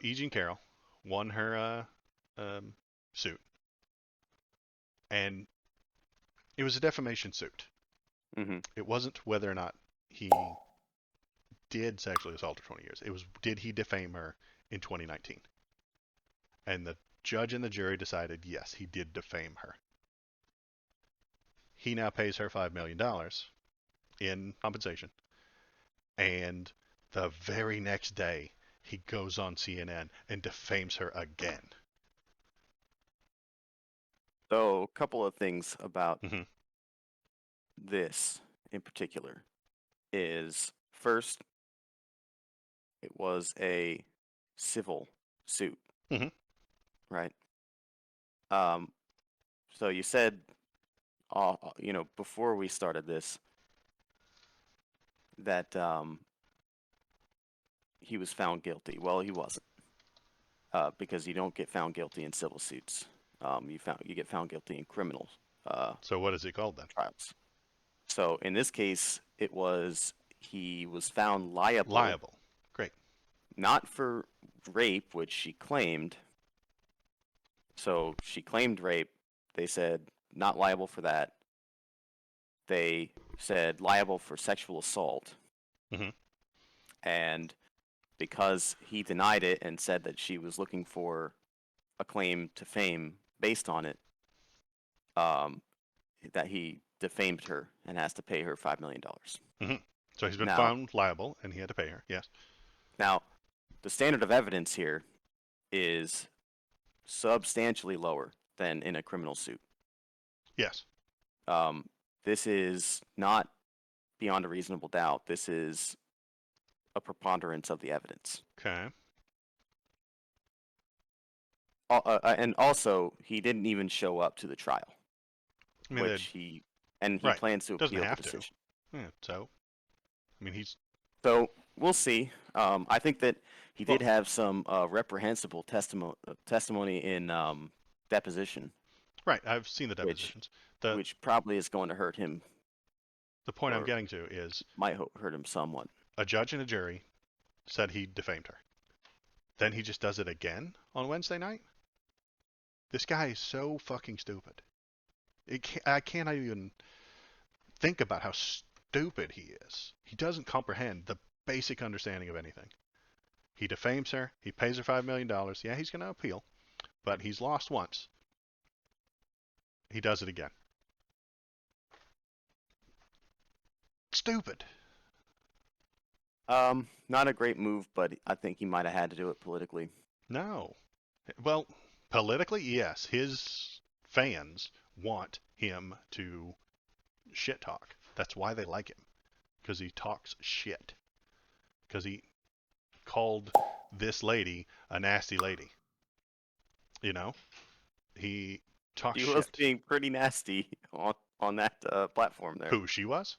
E. Jean Carroll won her suit, and it was a defamation suit. Hmm. It wasn't whether or not he did sexually assault her 20 years. It was, did he defame her in 2019? And the judge and the jury decided yes, he did defame her. He now pays her $5 million in compensation, and the very next day he goes on CNN and defames her again. So, a couple of things about Hmm. this in particular is first, it was a civil suit, Hmm. right? Um, so you said, before we started this, that he was found guilty. Well, he wasn't, because you don't get found guilty in civil suits. You get found guilty in criminal uh, So what is it called then? trials. So in this case, he was found liable, Liable. Great. not for rape, which she claimed. So she claimed rape. They said not liable for that. They said liable for sexual assault. Hmm. And because he denied it and said that she was looking for a claim to fame based on it, um, that he defamed her and has to pay her $5 million. Hmm. So he's been Now, found liable and he had to pay her. Yes. now, the standard of evidence here is substantially lower than in a criminal suit. Yes. Um, this is not beyond a reasonable doubt. This is a preponderance of the evidence. Okay. And also, he didn't even show up to the trial, I mean, which he right. plans to Doesn't appeal the have to. decision. Yeah, so, I mean, he's, So we'll see. I think that he well, did have some reprehensible testimony in deposition, right. I've seen the which depositions. The which probably is going to hurt him, the point I'm or getting to is might hurt him somewhat. a judge and a jury said he defamed her. Then he just does it again on Wednesday night? This guy is so fucking stupid. I can't even think about how stupid he is. He doesn't comprehend the basic understanding of anything. He defames her. He pays her $5 million. Yeah, he's going to appeal, but he's lost once. He does it again. Stupid. Not a great move, but I think he might have had to do it politically. No. Well, politically, yes. His fans want him to shit talk. That's why they like him. Because he talks shit. Because he called this lady a nasty lady. You know? He talks He was shit. being pretty nasty on that platform there. Who, she was?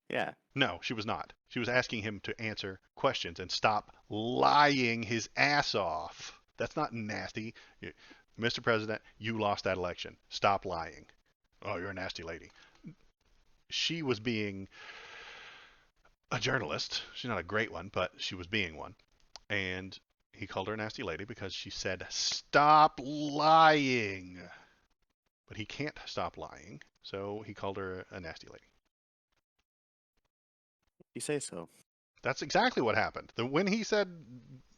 Yeah. No, she was not. She was asking him to answer questions and stop lying his ass off. That's not nasty. Mr. President, you lost that election. Stop lying. Oh, you're a nasty lady. She was being a journalist. She's not a great one, but she was being one. And he called her a nasty lady because she said, stop lying. But he can't stop lying, so he called her a nasty lady. You say so. That's exactly what happened. When he said,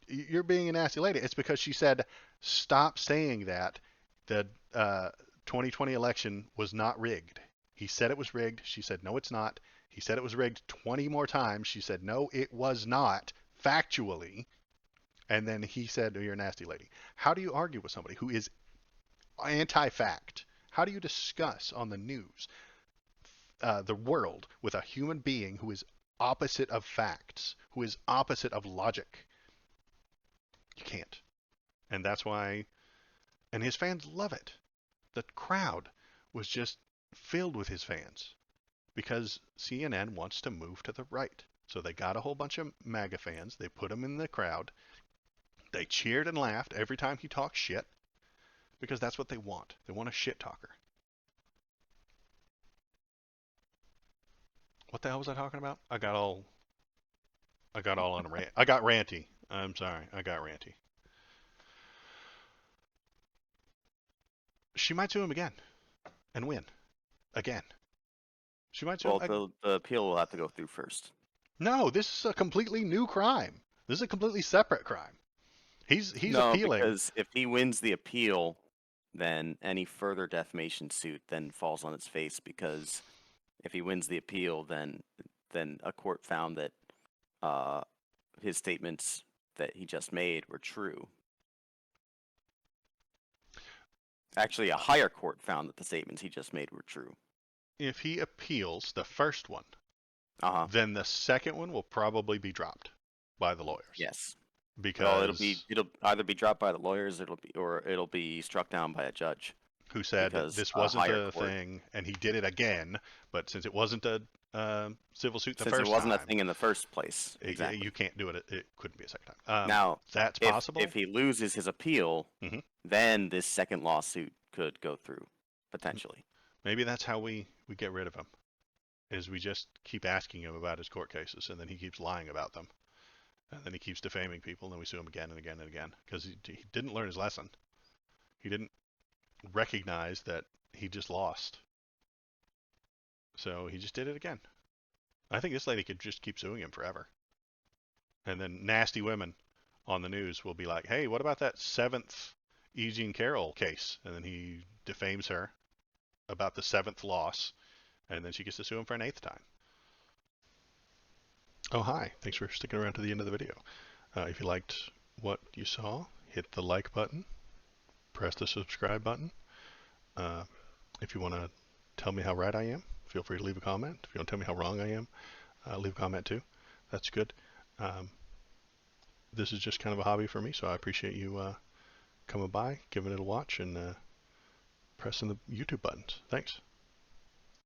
you're being a nasty lady, it's because she said, stop saying that. The 2020 election was not rigged. He said it was rigged. She said, no, it's not. He said it was rigged 20 more times. She said, no, it was not, factually. And then he said, oh, you're a nasty lady. How do you argue with somebody who is anti-fact? How do you discuss on the news the world with a human being who is opposite of facts, who is opposite of logic? You can't. And that's why, and his fans love it. The crowd was just filled with his fans because CNN wants to move to the right. So they got a whole bunch of MAGA fans. They put them in the crowd. They cheered and laughed every time he talked shit because that's what they want. They want a shit talker. What the hell was I talking about? I got all on a rant. I got ranty. I'm sorry. I got ranty. She might sue him again and win again. She might sue him. Well, the appeal will have to go through first. No, this is a completely new crime. This is a completely separate crime. He's No, appealing. because if he wins the appeal, then any further defamation suit then falls on its face, because if he wins the appeal, then a court found that uh, his statements that he just made were true. Actually, a higher court found that the statements he just made were true. If he appeals the first one, Uh-huh. then the second one will probably be dropped by the lawyers. Yes. Well, Because it'll either be dropped by the lawyers, or it'll be struck down by a judge, who said because this a wasn't higher a court, thing, and he did it again. But since it wasn't a civil suit the since it first wasn't a time, thing in the first place. Exactly. you can't do it. It couldn't be a second time. Now, That's possible. if he loses his appeal, Mhm. then this second lawsuit could go through, potentially. Maybe that's how we get rid of him, is we just keep asking him about his court cases, and then he keeps lying about them, and then he keeps defaming people, and then we sue him again and again and again, because he didn't learn his lesson. He didn't recognize that he just lost. So he just did it again. I think this lady could just keep suing him forever. And then nasty women on the news will be like, hey, what about that 7th E. Jean Carroll case? And then he defames her about the 7th loss, and then she gets to sue him for an 8th time. Oh, hi. Thanks for sticking around to the end of the video. If you liked what you saw, hit the like button, press the subscribe button. If you want to tell me how right I am, feel free to leave a comment. If you want to tell me how wrong I am, leave a comment too. That's good. This is just kind of a hobby for me, so I appreciate you coming by, giving it a watch, and pressing the YouTube buttons. Thanks.